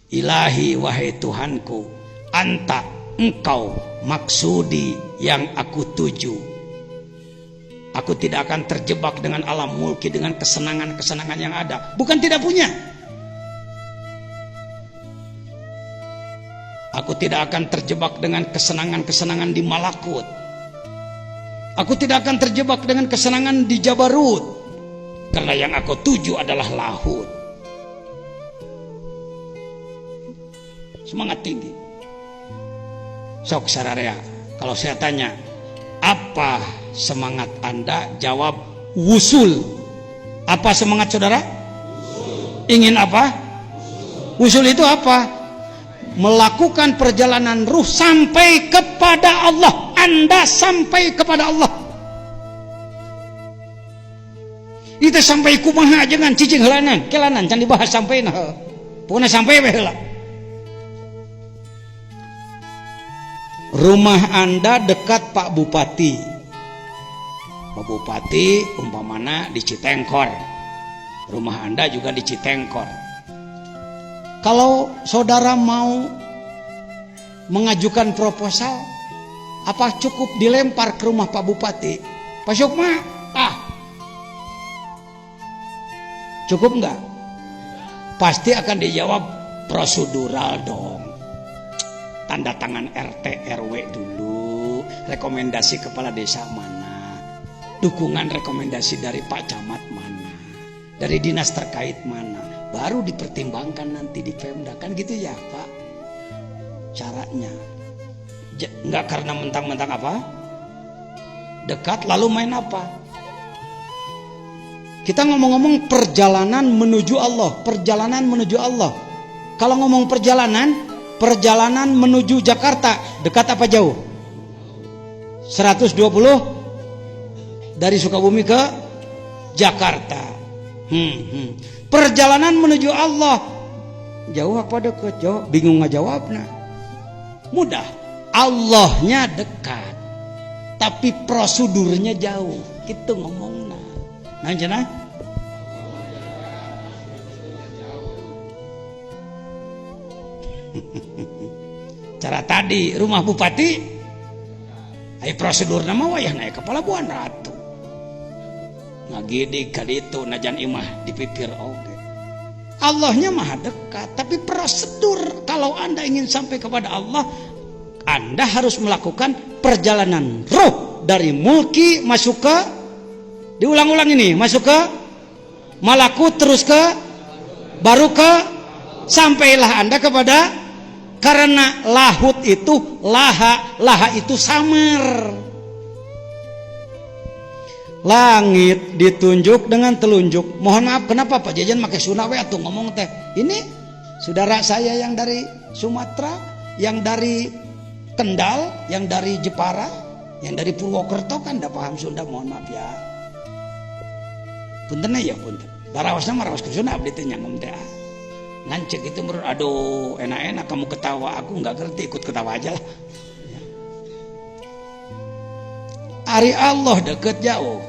Ilahi wahai Tuhanku, anta engkau maksudi yang aku tuju. Aku tidak akan terjebak dengan alam mulki, dengan kesenangan-kesenangan yang ada. Bukan tidak punya. Aku tidak akan terjebak dengan kesenangan-kesenangan di malakut. Aku tidak akan terjebak dengan kesenangan di jabarut. Karena yang aku tuju adalah lahut. Semangat tinggi. Sok sararea, kalau saya tanya, apa semangat Anda? Jawab wusul. Apa semangat saudara? Wusul. Ingin apa? Wusul itu apa? Melakukan perjalanan ruh sampai kepada Allah. Anda sampai kepada Allah. Itu sampai kumaha jangan cicing helanan, kelanan can dibahas sampai nah. Pokoknya sampai we heula. Rumah Anda dekat Pak Bupati. Pak Bupati umpamana di Citengkor. Rumah Anda juga di Citengkor. Kalau saudara mau mengajukan proposal, apa cukup dilempar ke rumah Pak Bupati? Pak Sukma, cukup enggak? Pasti akan dijawab prosedural dong. Tanda tangan RT RW dulu, rekomendasi kepala desa mana, dukungan rekomendasi dari Pak Camat mana, dari dinas terkait mana, baru dipertimbangkan nanti di Pemda, kan gitu ya Pak caranya. Enggak karena mentang-mentang apa dekat lalu main apa. Kita ngomong-ngomong perjalanan menuju Allah, perjalanan menuju Allah. Kalau ngomong perjalanan menuju Jakarta, dekat apa jauh? 120 dari Sukabumi ke Jakarta. Perjalanan menuju Allah, jauh apa dekat? Jauh, bingung ngajawabna. Mudah, Allahnya dekat, tapi prosedurnya jauh. Itu ngomongna. Nah, cenah? Cara tadi rumah bupati, ay prosedur nama wayah naik kepala buan ratu. Ngagidi kali itu najan imah dipipir oge. Allahnya maha dekat, tapi prosedur kalau Anda ingin sampai kepada Allah, Anda harus melakukan perjalanan ruh dari mulki masuk ke, diulang-ulang ini, masuk ke malakut, terus ke baru ke, sampailah Anda kepada, karena lahut itu laha itu samar. Langit ditunjuk dengan telunjuk. Mohon maaf, kenapa Pak Jajan pakai Sunawe atau ngomong teh? Ini saudara saya yang dari Sumatera, yang dari Kendal, yang dari Jepara, yang dari Purwokerto kan enggak paham Sunda, mohon maaf ya. Punten ya punten. Larawasna marawas ke Sunda abdi teh nyangem teh. Ngancek itu menurut, aduh enak-enak kamu ketawa, aku nggak ngerti, ikut ketawa aja lah. Ari Allah dekat jauh.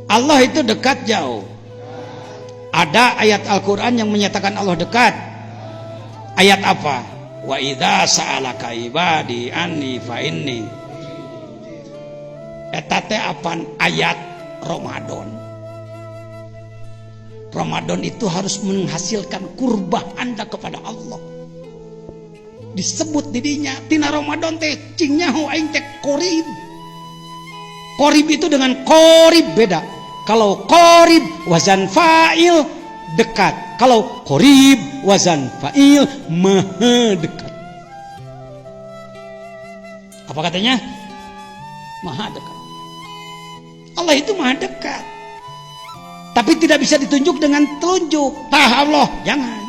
Allah itu dekat jauh. Ada ayat Al-Quran yang menyatakan Allah dekat. Ayat apa? Wa idza sa'alaka ibadi anni fa inni. Eta teh apan ayat Ramadan. Ramadan itu harus menghasilkan kurbah Anda kepada Allah. Disebut didinya tina Ramadan teh cingnya hu aing teh qorib. Qorib itu dengan qorib beda. Kalau qorib wazan fa'il dekat. Kalau qorib wazan fa'il maha dekat. Apa katanya? Maha dekat. Allah itu maha dekat. Tapi tidak bisa ditunjuk dengan telunjuk. Tah Allah, jangan.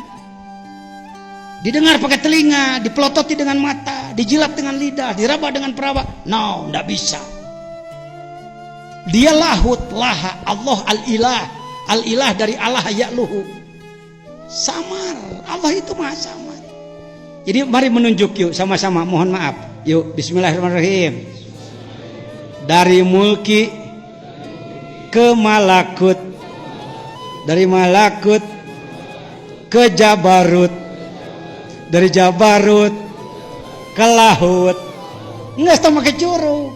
Didengar pakai telinga, dipelototi dengan mata, dijilat dengan lidah, diraba dengan peraba. No, tidak bisa. Dia lahut, laha, Allah al-ilah. Al-ilah dari Allah ya'luhu. Samar, Allah itu maha samar. Jadi mari menunjuk yuk sama-sama, mohon maaf. Yuk, bismillahirrahmanirrahim. Dari mulki ke malakut. Dari malakut ke Jabarut, dari Jabarut ke Lahut, nggak sama ke Curug.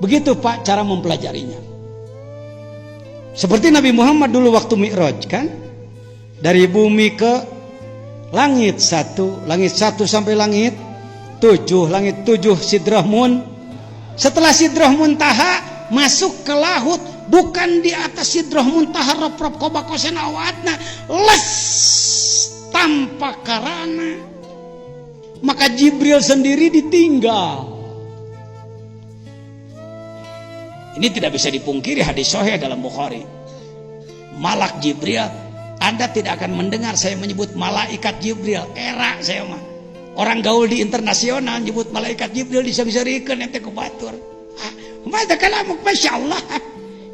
Begitu Pak cara mempelajarinya. Seperti Nabi Muhammad dulu waktu Mi'raj kan, dari bumi ke langit satu sampai langit 7 Sidrah Mun. Setelah Sidrah Muntaha masuk ke Lahut, bukan di atas Sidrah Muntaha rop-rop kobakosen awatna, les tanpa karana. Maka Jibril sendiri ditinggal. Ini tidak bisa dipungkiri, hadis sahih dalam Bukhari. Malak Jibril, Anda tidak akan mendengar saya menyebut malaikat Jibril. Era saya mah. Orang gaul di internasional nyebut malaikat Jibril disari-sarikan ente ke batur. Mada kalamuk masyaallah.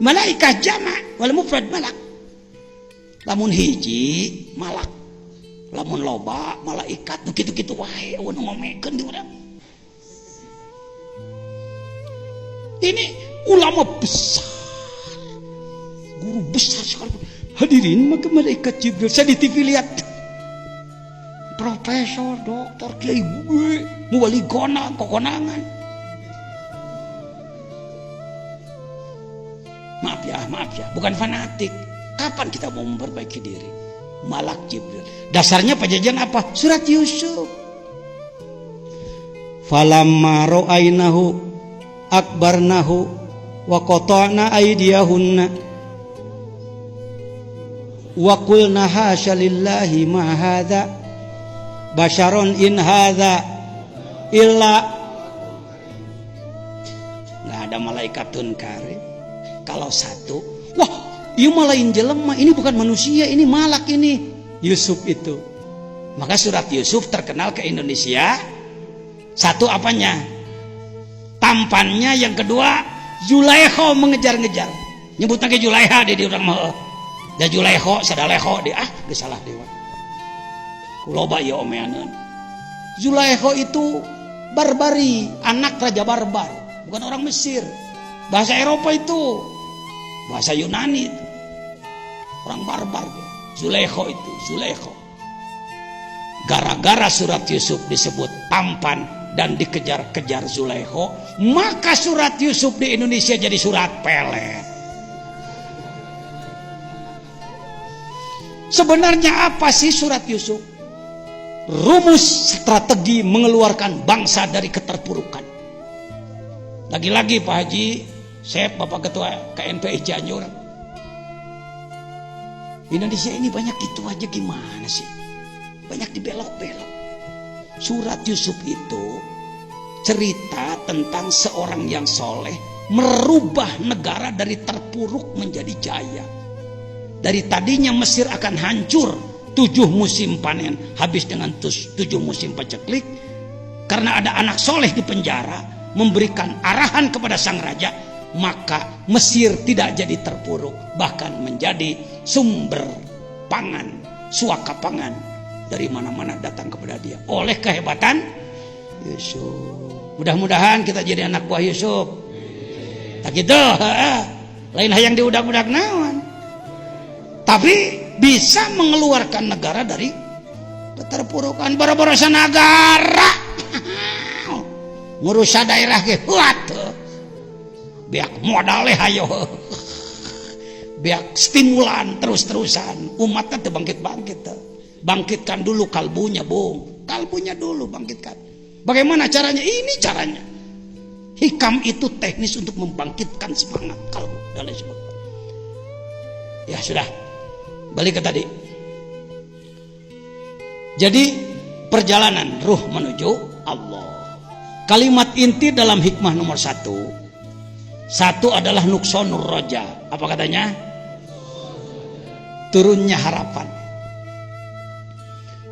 Malaikat jama' wal mufrad malak. Lamun hiji malak. Lamun loba malaikat begitu-gitu wae anu ngomekeun di urang. Ini ulama besar. Guru besar sekali. Hadirin, maka malaikat Jibril saya di TV lihat. Profesor, dokter, kiai gue, muwali gona, kokonangan. Maaf ya, bukan fanatik. Kapan kita mau memperbaiki diri? Malak Jibril. Dasarnya pajajan apa? Surat Yusuf. Falamma ra'ainahu akbarnahu wa qata'na aydiyahunna wa qulna hasya lillahi ma hadza basyaron in hadza illa. Nggak ada malaikatun karim. Kalau satu, wah, ini malain jelema, ini bukan manusia, ini malak ini. Yusuf itu. Maka surat Yusuf terkenal ke Indonesia. Satu apanya? Tampannya, yang kedua Zulaikha mengejar-ngejar. Nyebutnya ke Zulaikha di orang mah. Da Zulaikha sadaleho di geus salah dewa. Kuloba ya omeaneun. Zulaikha itu barbari, anak raja barbar, bukan orang Mesir. Bahasa Eropa itu, bahasa Yunani itu. Orang barbar. Zulaikha itu, Zulaikha. Gara-gara surat Yusuf disebut tampan dan dikejar-kejar Zulaikha, maka surat Yusuf di Indonesia jadi surat pelet. Sebenarnya apa sih surat Yusuf? Rumus strategi mengeluarkan bangsa dari keterpurukan. Lagi-lagi Pak Haji, saya Bapak Ketua KNPI Cianjur. Indonesia ini banyak gitu aja, gimana sih? Banyak dibelok-belok. Surat Yusuf itu cerita tentang seorang yang soleh merubah negara dari terpuruk menjadi jaya. Dari tadinya Mesir akan hancur 7 musim panen, habis dengan 7 musim paceklik, karena ada anak soleh di penjara memberikan arahan kepada sang raja, maka Mesir tidak jadi terpuruk, bahkan menjadi sumber pangan, suaka pangan dari mana-mana datang kepada dia oleh kehebatan Yusuf. Mudah-mudahan kita jadi anak buah Yusuf. Tak gitu, lain hayang diudak-udak naon. Tapi bisa mengeluarkan negara dari keterpurukan. Bara-bara negara ngurus daerah ge heuat. Biak modal hayo. Biak stimulan terus-terusan. Umatnya teu bangkit-bangkit. Bangkitkan dulu kalbunya, Bung. Kalbunya dulu bangkitkan. Bagaimana caranya? Ini caranya. Hikam itu teknis untuk membangkitkan semangat kalbu dan lain sebagainya. Ya sudah. Balik ke tadi. Jadi perjalanan ruh menuju Allah. Kalimat inti dalam hikmah nomor 1 adalah nuksonur roja. Apa katanya? Turunnya harapan.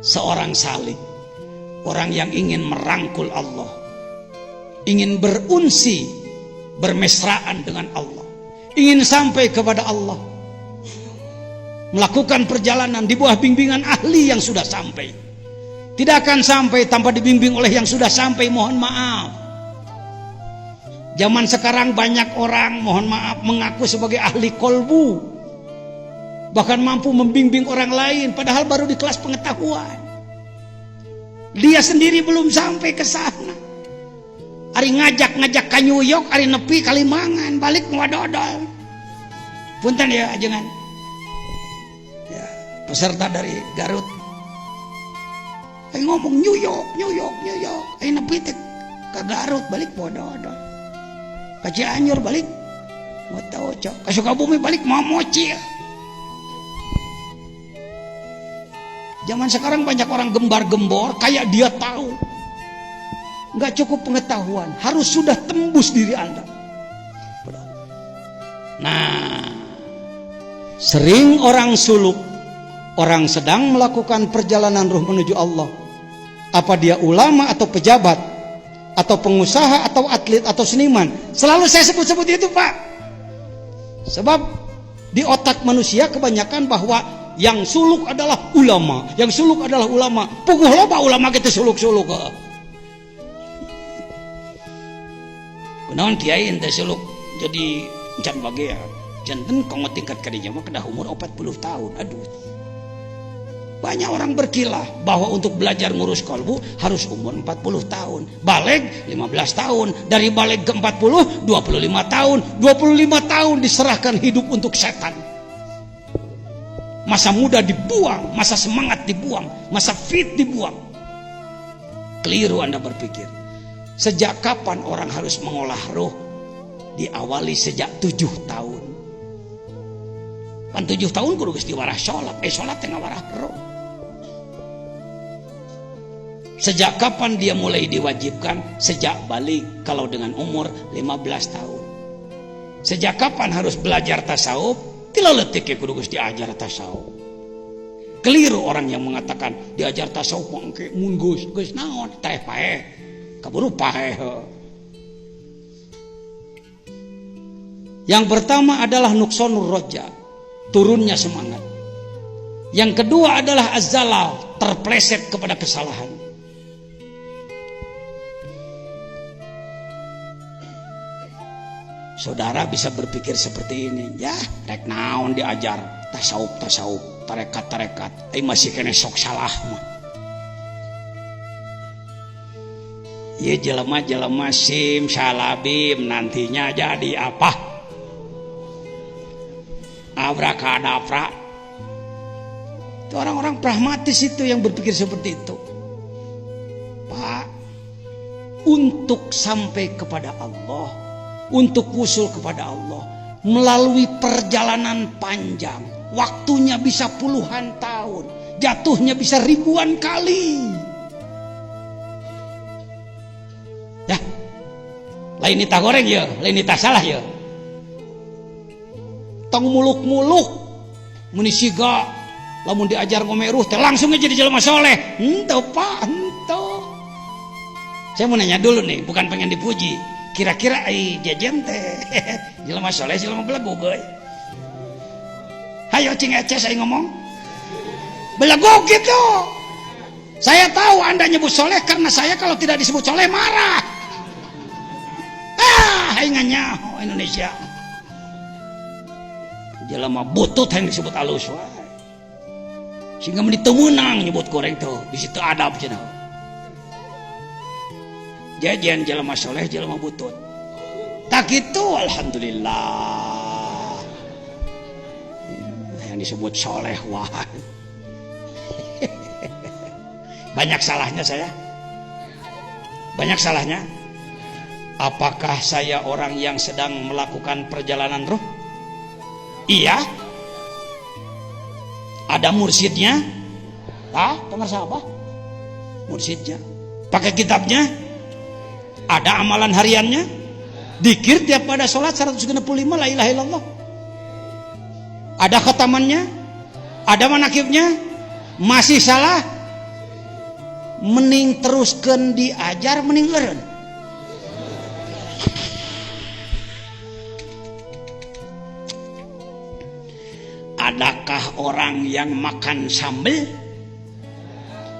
Seorang salik, orang yang ingin merangkul Allah, ingin berunsi, bermesraan dengan Allah, ingin sampai kepada Allah, melakukan perjalanan di bawah bimbingan ahli yang sudah sampai. Tidak akan sampai tanpa dibimbing oleh yang sudah sampai, mohon maaf. Zaman sekarang banyak orang, mohon maaf, mengaku sebagai ahli kolbu. bahkan mampu membimbing orang lain, padahal baru di kelas pengetahuan. Dia sendiri belum sampai ke sana. Ari ngajak ke New York, ari nepi Kalimangan, balik ngadodol. Punten ya ajengan. Ya, peserta dari Garut. Ai ngomong New York. Ai nepi teh ke Garut, balik ngadodol. Ka Cianjur balik Motoco. Ka Sukabumi balik Momoci. Zaman sekarang banyak orang gembar-gembor kayak dia tahu. Nggak cukup pengetahuan, harus sudah tembus diri Anda. Nah, sering orang suluk, orang sedang melakukan perjalanan ruh menuju Allah. Apa dia ulama atau pejabat, atau pengusaha, atau atlet, atau seniman. Selalu saya sebut-sebut itu, Pak. Sebab di otak manusia kebanyakan bahwa yang suluk adalah ulama, yang suluk adalah ulama. Puguh loba ulama kita suluk-suluk. Kunaon kiai ente suluk jadi can bagea. Janten konggo tingkat kadinya mah kedah umur 40 tahun. Aduh. Banyak orang berkilah bahwa untuk belajar ngurus kolbu harus umur 40 tahun. Baleg 15 tahun. Dari baleg ke 40, 25 tahun. 25 tahun diserahkan hidup untuk setan. Masa muda dibuang, masa semangat dibuang, masa fit dibuang. Keliru Anda berpikir. Sejak kapan orang harus mengolah roh? Diawali sejak 7 tahun. Kan 7 tahun kudu geus diwarah salat. Salat teh ngawarah roh. Sejak kapan dia mulai diwajibkan? Sejak balik, kalau dengan umur 15 tahun. Sejak kapan harus belajar tasawuf? Tila letik kudu geus diajar tasawuf. Keliru orang yang mengatakan diajar tasawuf mangke mun geus naon teh paeh. Kaburu paeh. Yang pertama adalah nuksonur roja, turunnya semangat. Yang kedua adalah azzalal, terpleset kepada kesalahan. Saudara bisa berpikir seperti ini, ya rek naon diajar tasawuf, tarekat, masih kena sok salah mah. Iya jelema sim salabim nantinya jadi apa? Abrakadabra. Itu orang-orang pragmatis itu yang berpikir seperti itu. Pak, untuk sampai kepada Allah, untuk usul kepada Allah melalui perjalanan panjang, waktunya bisa puluhan tahun, jatuhnya bisa ribuan kali. Ya, lain nita goreng ya, lain nita salah ya. Tong muluk-muluk munisiga lamun diajar ngomeruh teh langsung aja jadi jelema soleh. Henteu Pak, henteu. Saya mau nanya dulu nih, bukan pengen dipuji. Kira-kira jajan teh jelema soleh jelema belagu goy. Hayo cing ece saya ngomong. Belagu gitu. Saya tahu Anda nyebut soleh karena saya kalau tidak disebut soleh marah. Hai nganyaho Indonesia. Jelema butut yang disebut alus wae. Sehingga meni teu meunang nyebut goreng tuh, di situ adab cenah. Jajan jelema soleh jelema butut. Tak gitu alhamdulillah. Yang disebut soleh wah. Banyak salahnya saya. Banyak salahnya. Apakah saya orang yang sedang melakukan perjalanan ruh? Iya. Ada mursyidnya? Pengersa apa? Mursyidnya. Pakai kitabnya? Ada amalan hariannya? Dikir tiap pada sholat 165 la ilaha illallah. Ada khatamannya? Ada manakibnya? Masih salah? Mending teruskan diajar, mending eureun. Adakah orang yang makan sambal?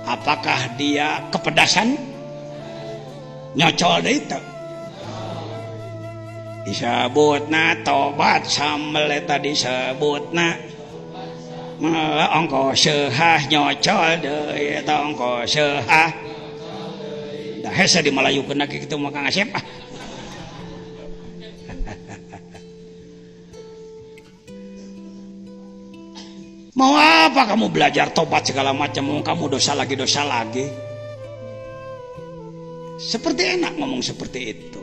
Apakah dia kepedasan? Nyocol deh itu. Disebutna tobat sambal eta disebutna ongko sehah nyocol deui eta ongko sehah dah hese di Malayukeun kitu mah Kang Asep Mau apa kamu belajar tobat segala macam kamu dosa lagi seperti enak ngomong seperti itu.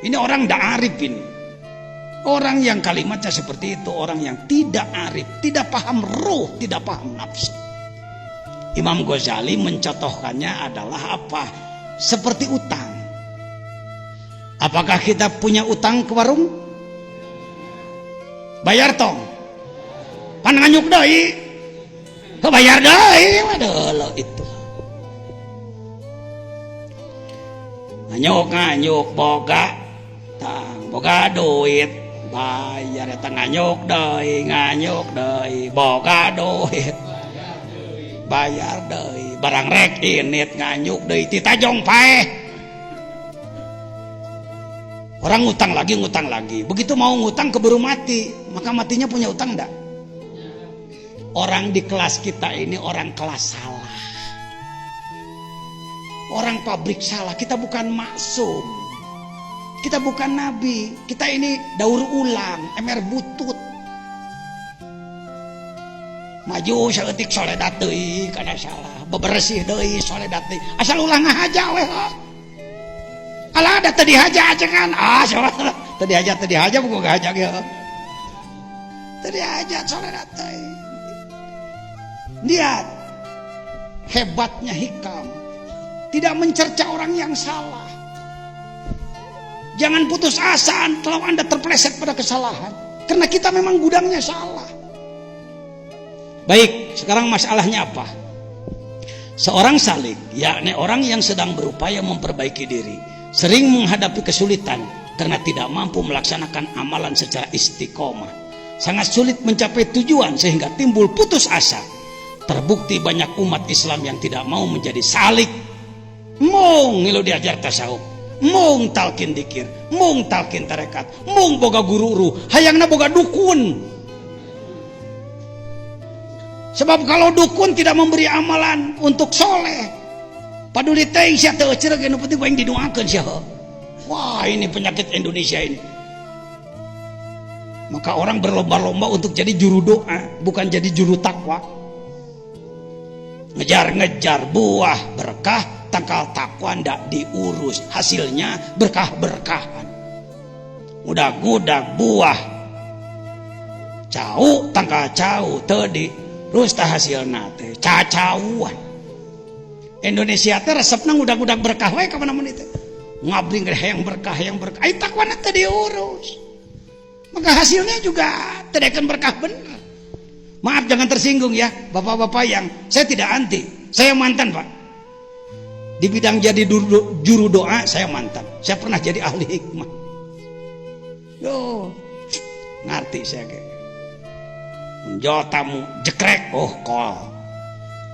Ini orang ndak arif ini. Orang yang kalimatnya seperti itu orang yang tidak arif, tidak paham ruh, tidak paham nafsu. Imam Ghazali mencontohkannya adalah apa? Seperti utang. Apakah kita punya utang ke warung? Bayar tong. Pan nganyuk deui. Kebayar deui waduh itu. Nganyuk boga. Tang boga duit. Bayar eta nganyuk deui boga duit bayar deui barang rek init nganyuk deui ti tajong paeh orang ngutang lagi begitu mau ngutang keburu mati maka matinya punya utang enggak orang di kelas kita ini orang kelas salah orang pabrik salah kita bukan maksum. Kita bukan nabi, kita ini daur ulang, emer butut. Maju saeutik soledat deui kana salah, bebersih deui soledat deui. Asal ulang ngahaja we. Alah da teu dihaja ajengan. Salah. Teu dihaja buku ngahaja ge. Teu dihaja soledat deui. Lihat hebatnya hikam. Tidak mencerca orang yang salah. Jangan putus asa kalau Anda terpeleset pada kesalahan. Karena kita memang gudangnya salah. Baik, sekarang masalahnya apa? Seorang salik, yakni orang yang sedang berupaya memperbaiki diri, sering menghadapi kesulitan karena tidak mampu melaksanakan amalan secara istiqomah. Sangat sulit mencapai tujuan sehingga timbul putus asa. Terbukti banyak umat Islam yang tidak mau menjadi salik. Mung ngilu diajar tasawuf. Mung talkin dikir, mung talkin tarekat, mung boga guru hayangna boga dukun. Sebab kalau dukun tidak memberi amalan untuk soleh, paduli teh sia teu ceureuh nu penting aing didoakeun sia. Wah, ini penyakit Indonesia ini. Maka orang berlomba-lomba untuk jadi juru doa, bukan jadi juru takwa. Ngejar-ngejar buah berkah, tangkal takwa ndak diurus, hasilnya berkah-berkahan. Udah-udah buah cau tangkal cau teu terus tah hasilna teh cacauan. Indonesia teh resepna udah-udah berkah we ka mana mun itu. Ngabring hayang berkah ai takwana teu diurus. Maka hasilnya juga tidak akan berkah benar. Maaf jangan tersinggung ya bapak-bapak yang saya tidak anti. Saya mantan Pak. Di bidang jadi juru doa saya mantan. Saya pernah jadi ahli hikmah. Yo, ngerti saya kayak. Menjual tamu jekrek, kol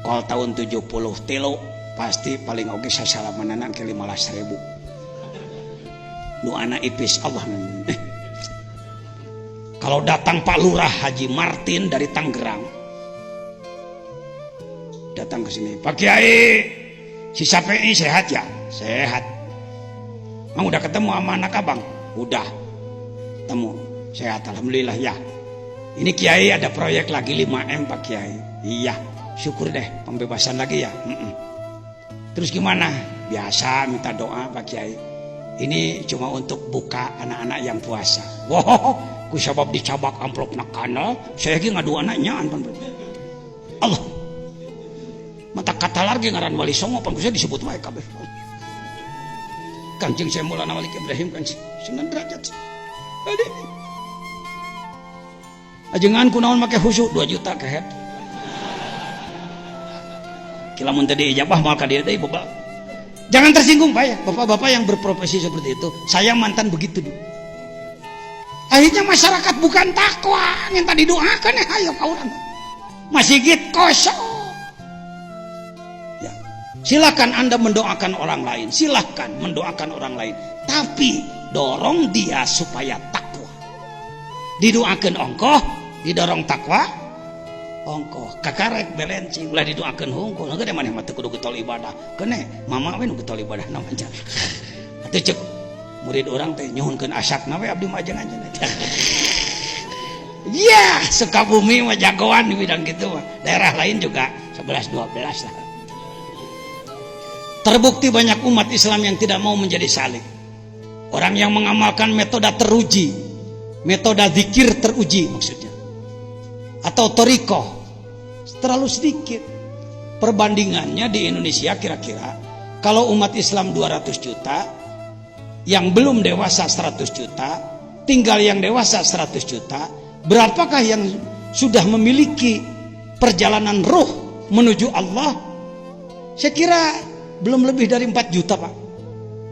tahun 70 telo pasti paling oke saya salamanan ke 15.000. Nu anak ipis Allah Kalau datang Pak Lurah Haji Martin dari Tangerang, datang ke sini, Pak Kiai, si Sapei sehat ya? Sehat. Mang udah ketemu sama anak abang? Udah. Ketemu, sehat alhamdulillah ya. Ini Kiai ada proyek lagi 5M Pak Kiai. Iya, syukur deh pembebasan lagi ya. Terus gimana? Biasa minta doa Pak Kiai. Ini cuma untuk buka anak-anak yang puasa. Wow, ku sabab dicabak amplop nakana, saya lagi ngadu anaknya. Allah. Mata kata lagi ngaran Wali Songo pan saya disebut wae kabeh. Kanjeng saya Maulana Wali Ibrahim kan 9 derajat. Ade. Ajengan kunaon make khusyuk 2 juta kehet. Kila mun teh diijabah moal ka dieu deui bapak. Jangan tersinggung Pak ya, bapak-bapak yang berprofesi seperti itu. Saya mantan begitu dulu. Akhirnya masyarakat bukan takwa, minta didoakan ya, ayo kau orang. Masih gitu kosong. Ya. Silakan Anda mendoakan orang lain, silakan mendoakan orang lain. Tapi dorong dia supaya takwa. Didoakan ongkoh, didorong takwa. ongkoh kakarek belencing ulah didoakeun hungkul geus maneh mah teu kudu getol ibadah kene mama we nu getol ibadah namanya atuh cek murid orang teh nyuhunkeun asakna we abdi mah ajeun-ajeun ya Sukabumi mah jagoan di bidang gitu mah daerah lain juga 11-12 lah. Terbukti banyak umat Islam yang tidak mau menjadi saleh. Orang yang mengamalkan metode teruji, metode zikir teruji maksudnya, atau torikoh terlalu sedikit. Perbandingannya di Indonesia kira-kira kalau umat Islam 200 juta, yang belum dewasa 100 juta, tinggal yang dewasa 100 juta, berapakah yang sudah memiliki perjalanan ruh menuju Allah? Saya kira belum lebih dari 4 juta Pak,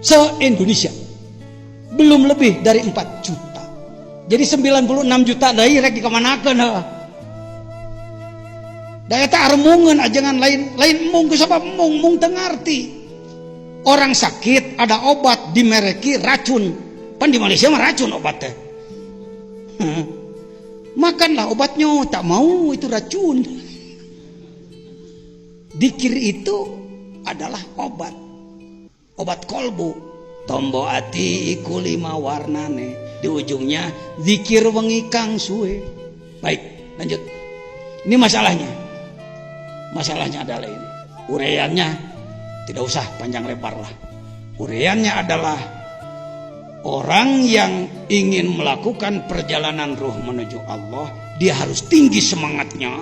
se-Indonesia belum lebih dari 4 juta. Jadi 96 juta dari rek dikamanakeun heuh. Daya tak aremungeun ajengan lain mung ku sabab mung teu ngarti. Orang sakit ada obat dimereki racun. Pan di Malaysia mah racun obat teh. Makanlah obatnya, tak mau itu racun. Dikir itu adalah obat kolbu. Tombo ati iku 5 warnane, di ujungnya zikir wengi kang suwe. Baik, lanjut. Ini masalahnya adalah ini. Uraiannya tidak usah panjang lebar lah. Uraiannya adalah orang yang ingin melakukan perjalanan ruh menuju Allah, dia harus tinggi semangatnya,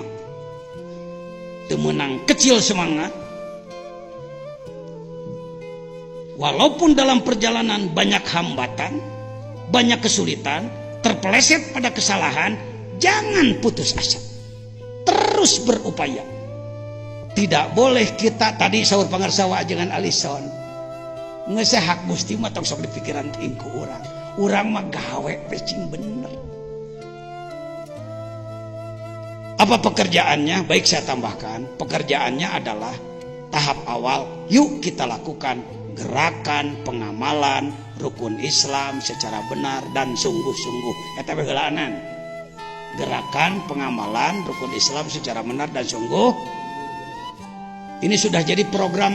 temenang kecil semangat. Walaupun dalam perjalanan banyak hambatan, banyak kesulitan, terpeleset pada kesalahan, jangan putus asa. Terus berupaya. Tidak boleh kita, tadi sahur pangarsawa ajengan Alison, ngesehak Gusti mah tong sok dipikiran teuing ku urang. Urang mah gawe pecing bener. Apa pekerjaannya? Baik saya tambahkan, pekerjaannya adalah tahap awal, yuk kita lakukan gerakan pengamalan rukun Islam secara benar dan sungguh-sungguh. Eta heulaanan. Gerakan pengamalan rukun Islam secara benar dan sungguh. Ini sudah jadi program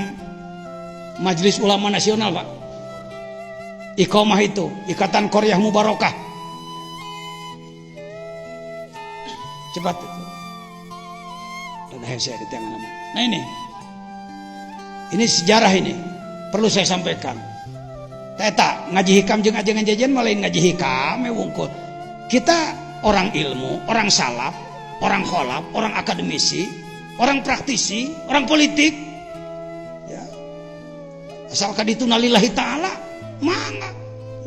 Majelis Ulama Nasional, Pak. Iqomah itu, Ikatan Qaryah Mubarakah. Cepat itu. Saya di tengah nama. Nah ini sejarah ini perlu saya sampaikan. Eta ngaji hikam jeung ajengan jajan malain ngaji hikam wungkul. Kita orang ilmu, orang salaf, orang kholaf, orang akademisi, orang praktisi, orang politik. Ya. Asalkan itu nalillahi ta'ala, mangga.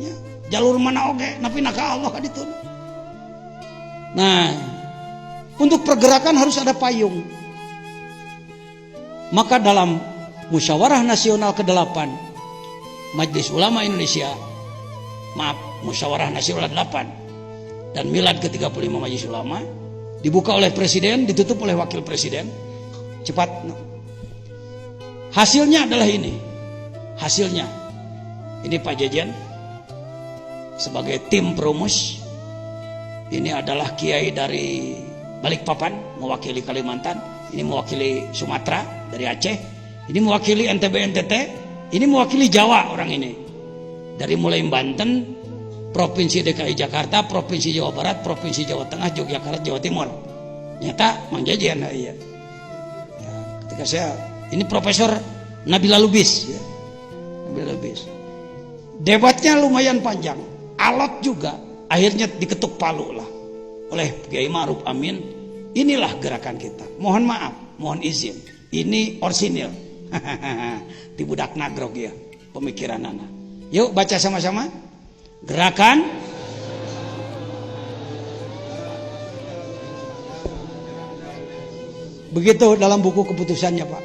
Ya. Jalur mana oge, napi naka Allah kaditu. Nah, untuk pergerakan harus ada payung. Maka dalam Musyawarah Nasional ke-8 Majelis Ulama Indonesia, Musyawarah Nasional 8 dan Milad ke-35 Majelis Ulama, dibuka oleh Presiden, ditutup oleh Wakil Presiden. Cepat. Hasilnya adalah ini. Hasilnya ini Pak Jejen sebagai tim perumus. Ini adalah kiai dari Balikpapan mewakili Kalimantan, ini mewakili Sumatera dari Aceh, ini mewakili NTB NTT, ini mewakili Jawa orang ini. Dari mulai Banten, Provinsi DKI Jakarta, Provinsi Jawa Barat, Provinsi Jawa Tengah, Yogyakarta, Jawa Timur. Nyata Mang Jejen iya. Ya, ketika saya ini Profesor Nabila Lubis ya. Nabila Lubis. Debatnya lumayan panjang, alot juga, akhirnya diketuk palu lah oleh Kiai Ma'ruf Amin. Inilah gerakan kita. Mohon maaf, mohon izin. Ini orsinil. Di budak nagrog ya, pemikiran anak. Yuk baca sama-sama. Gerakan begitu dalam buku keputusannya, Pak.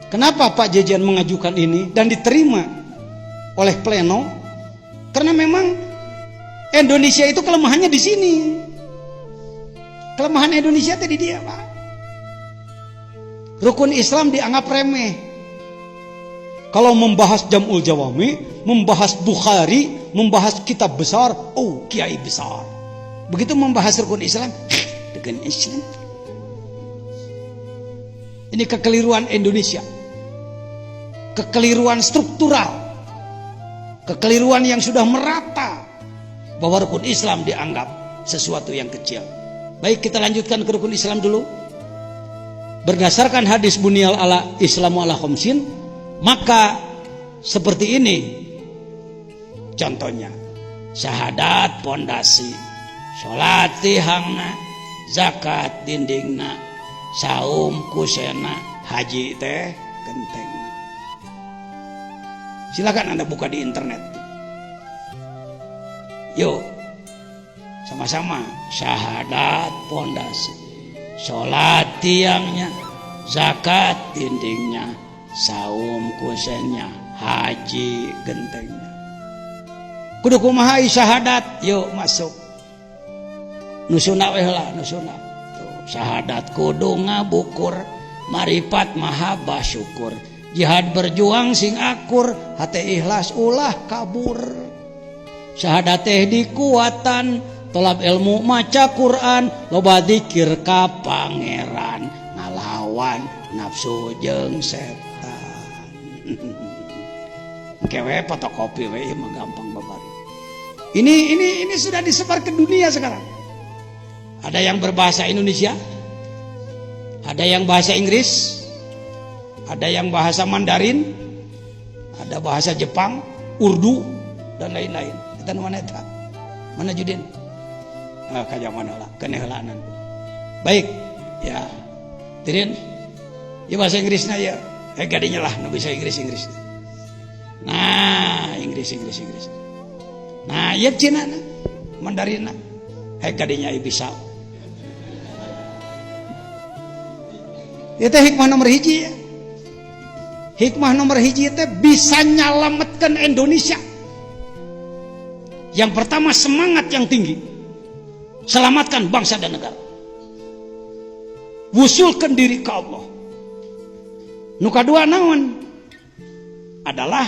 Kenapa Pak Jejen mengajukan ini dan diterima oleh pleno? Karena memang Indonesia itu kelemahannya di sini. Kelemahan Indonesia tadi dia, Pak. Rukun Islam dianggap remeh. Kalau membahas Jam'ul Jawami, membahas Bukhari, membahas kitab besar, oh kiai besar. Begitu membahas rukun Islam, dengan Islam Ini kekeliruan Indonesia. Kekeliruan struktural. Kekeliruan yang sudah merata bahwa rukun Islam dianggap sesuatu yang kecil. Baik, kita lanjutkan ke rukun Islam dulu. Berdasarkan hadis bunyal ala Islamu ala khamsin, maka seperti ini contohnya: syahadat pondasi, salat tihangna, zakat dindingna, saum kusena, haji teh gentengna. Silakan Anda buka di internet. Yuk, sama-sama: syahadat pondasi, salat tiangnya, zakat dindingnya, saum kusennya, haji gentengnya. Kudu kumaha syahadat? Yuk masuk. Nusuna weh lah, nusuna. Tuh, syahadat kudu ngabukur, marifat mahabbah syukur. Jihad berjuang sing akur, hati ikhlas ulah kabur. Syahadat teh dikuatan, tolab ilmu maca Quran, loba dzikir ka pangeran, ngalawan nafsu jeung setan. Kewe fotokopi we mah gampang babari. Ini sudah disebar ke dunia sekarang. Ada yang berbahasa Indonesia, ada yang bahasa Inggris, ada yang bahasa Mandarin, ada bahasa Jepang, Urdu dan lain-lain. Kita mana eta? Mana Judin? Kaja mana lah, kenehelanan. Baik, ya. Tirin, ya bahasa Inggrisnya ya. Gadinya lah, nu bisa Inggris. Nah, Inggris. Nah, ya Cina, Mandarin, gadinya bisa. Itu hikmah nomor hiji ya. Hikmah nomor hiji itu bisa nyalametkan Indonesia. Yang pertama, semangat yang tinggi, selamatkan bangsa dan negara, wusulkan diri ke Allah. Nu kadua naon? Adalah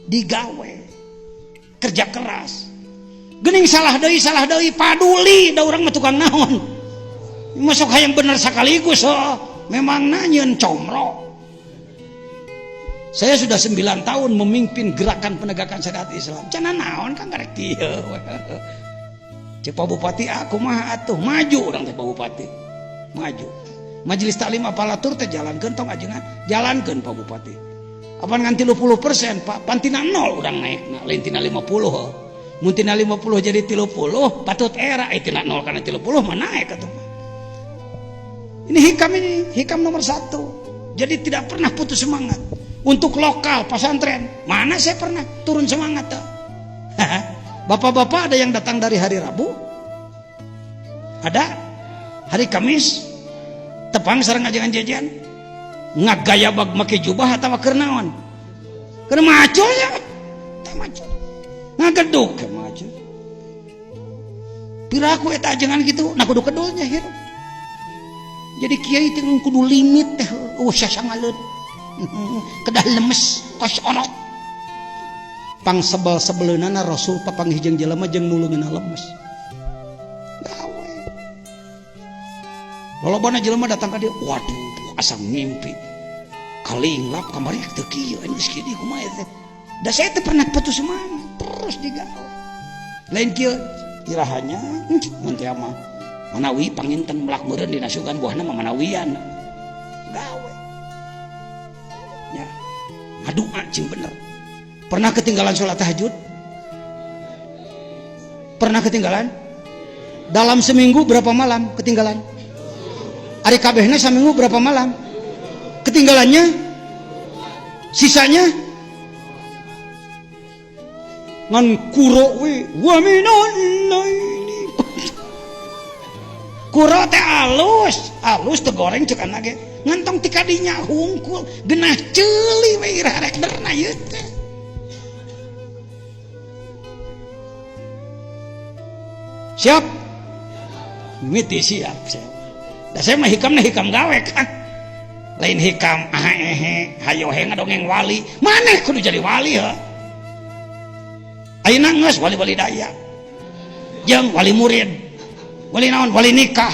digawe, kerja keras. Gening salah deui paduli da urang mah tukang naon. Masuk hayang bener sakaligus memang nanyeun comro. Saya sudah 9 tahun memimpin gerakan penegakan syariat Islam. Cenah naon kan karek kieu. Cek Pak Bupati aku mah atuh maju urang teh Pak Bupati. Maju. Majelis Taklim apalatur teh jalankeun tong ajengan, jalankeun Pak Bupati. Apaan ngan 30% Pak, pantina 0 urang naikna, lain tina 50. Mun tina 50 jadi 30, patut era tina 0 kana 30 mah naik atuh. Ini hikam nomor 1. Jadi tidak pernah putus semangat. Untuk lokal pesantren, mana saya pernah turun semangat tuh. Bapak-bapak ada yang datang dari hari Rabu, ada hari Kamis, tepang sareng ajangan jajan, ngagaya bag make jubah atau keur naon? Keur maco ya, teh maco. Ngageduk ke maco. Piraku eta ajangan gitu, nah kudu kedulnya hirup. Jadi kiai teh kudu limit teh, sasangalut. Kedah lemes kos onok pang sebel-sebeleunana Rasul papanggih jeung jelema jeung nulungeunna lemes gawe lolobana jelema datang ka dieu, waduh asa ngimpi kalinglap kamari teu kieu geus kieu di kumaha teh da saya teh pernah putus semangat terus digawe lain kieu irahanya mun teh mah manawi panginten melak meureun dina sugan buahna mah manawian gawe ya. Aduh cing bener. Pernah ketinggalan sholat tahajud? Pernah ketinggalan? Dalam seminggu berapa malam ketinggalan? Ari kabehna seminggu berapa malam? Ketinggalannya? Sisanya? Ngan kuro we wa minan laili. Kuro teh alus teh goreng cek anak ge. Ngantong tika dinya hungkul genah ceuli we rek derna ieu teh. Siap? Miti siap. Da saya mah hikamna hikam gawe kan. Lain hikam hayo ngadongeng wali. Maneh kudu jadi wali heuh. Ayeuna geus wali-wali daya. Jeung wali murid. Wali naon? Wali nikah.